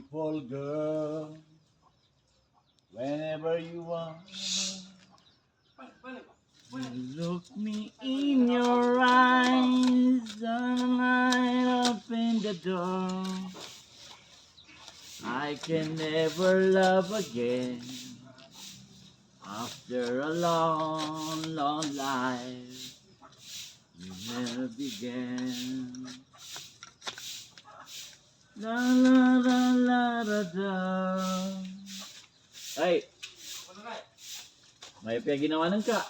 beautiful girl. Whenever you want, you look me in your eyes, and I open the door. I can never love again after a long, long life. You never began. La la la la la la. Ay, may pinaginawanan ka.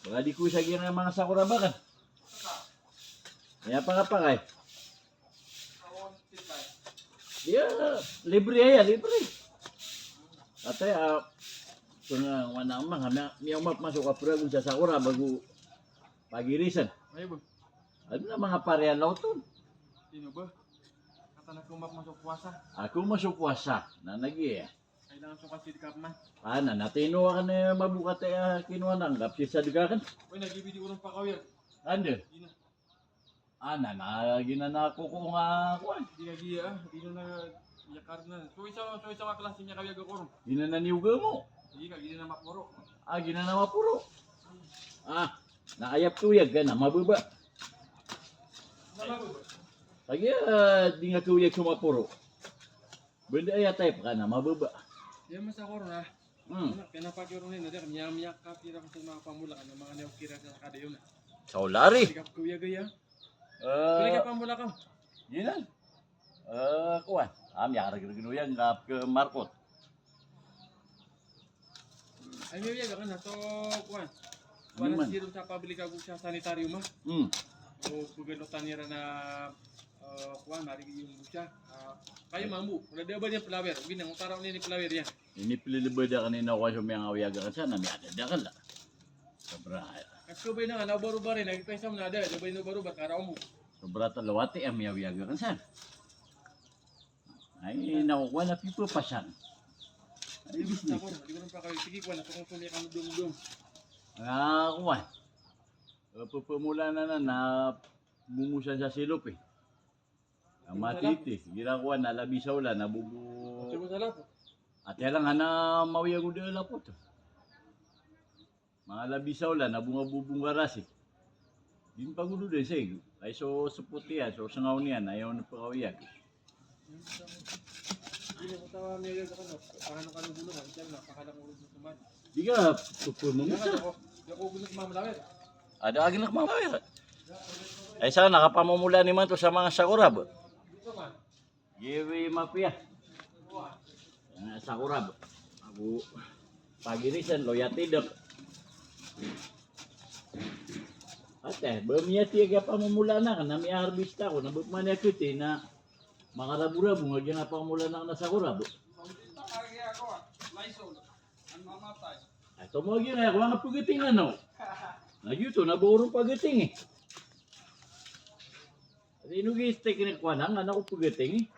Baka di ko siya ng mga sakura ba ka? Kaya pa kay. Yeah, libre ya, libre. Ate, kung wana mang miyaw masuk ka pura kung sa sakura bago pagirisan. Ay ba? Ano na mga parehan lauton? Sino ba? Kata na kumap masuk puasa. Ako masuk puasa, nanagi ya. Kailangan suka si Kapman. Ana, natino ka na mabukat kinuha na ang kapsi sa dugakan. Uy, nagibidi ko ng pakawir. Ano? Di na. Ana, ginanako ko nga kuan. Di na giya ah. Di na yakar na. So isa ka klase niya kaya gakorong. Ginananiuga mo. Di ka, gini na mapuro. Ginanama puro. Nakayap tuyag ka na, mababa. Nalago ba? Lagi di nga tuyag sumapuro. Benda ay type ka na, mababa. Yan mas ako ron ah. Kaya napagkiro rin na dyan. Miyam-miyak ka pira ko sa mga pamula ka. Mga neokira sa kadayon na. Saulari. Di ka kuya gaya. Kaya ka pamula ka. Yinan. Kuan. Miyak na ginuyag ngap ke Marcot. Ay may ka na to kuan. Ano man? Wala sirum sa pabili ka sa sanitarium ah. O paganotan nila na kuan mari yung busya. Kayo mambu, wala dia ba niya flower? Binang utaraw niya ni flower yan. Ini pililibada kanina ko sa mga awiyaga ka sana, may ada ka la. Sobra. Kasko ba na nga baro ba rin nagpesa mo na ada, do ba no baro ba karaw mo. Sobra talawati ang may awiyaga ka sana. Ay nakukuha na pipo pa siya. Ay business. Ako, di ko nang pa kayo. Sige kuan, ako kung sumiyak ang dum-dum. Kuan. Pupumula na bumusan sa silop eh. Ang matiti, ginakuha na labisaw la, nabubu. Sige mo sa lapo. At yan lang na mawiyag udah lapot. Mga labisaw la, nabunga-bubunga ras eh. Din pagulo din sa iyo. Ay so suputi yan, so sangaw niyan, ayaw na pakawiyag. Hindi mo tawa niya yung ano, paano ka nung bulungan, diyan na, pakalang ulo sa tumad. Di ka, pupulong mo Di sa. ako gulat mamalawit. Ada agin na kumamawir. Ay sa nakapamumula ni man to sa mga sakurab. Dito man. Giwi mapia. Sakurab. Ako pagirisan loyatidok. Ate, bumiyati ka pamumula na kan nami harbista ko nabut man yakuti na makarabura bunga gyud na pamumula na sa sakurab. Ay tumo gyud na ako nga pugiting ano. Nagyuto, naburong pagating eh. At inugiste kinikwa na, anak ko pagating eh.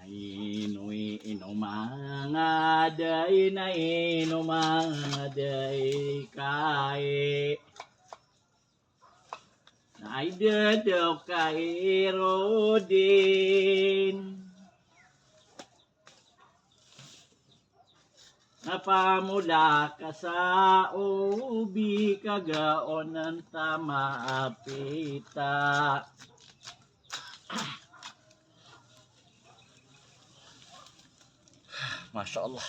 Nainu mga day, nainu mga day, kae. Naidadaw kay Rodin. Napamula ka sa ubi kagaon ng tama apita. Masya Allah.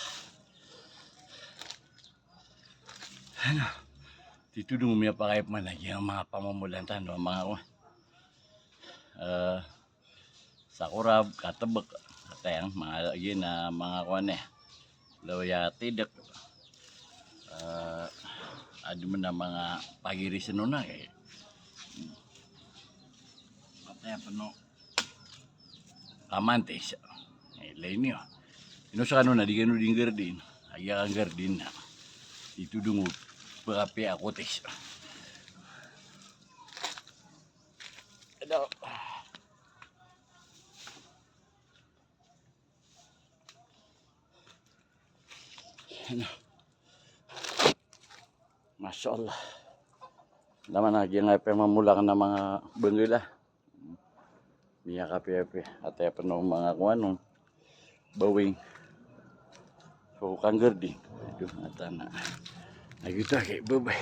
Ano? Dito dumumi pa kayo man lagi ang mga pamamulantan, mga sakurab, katabak, katayang mga lagi na mga kuwan eh. Loyatidok. Ado mo na mga pagirisan na eh. Patay pa no. Kamantes. Lain niyo. Ino sa kanuna, di gano din gardin. Aya ang gardin na. Ito dungo. Pagapi ako tes. Ano? Ano? Masya Allah. Naman lagi nga mamulang ng mga bengila. Niya kape-kape. At ay pa ng mga kuanong bawing. So kang gardi. Aduh, mata na. Nagita kay babay.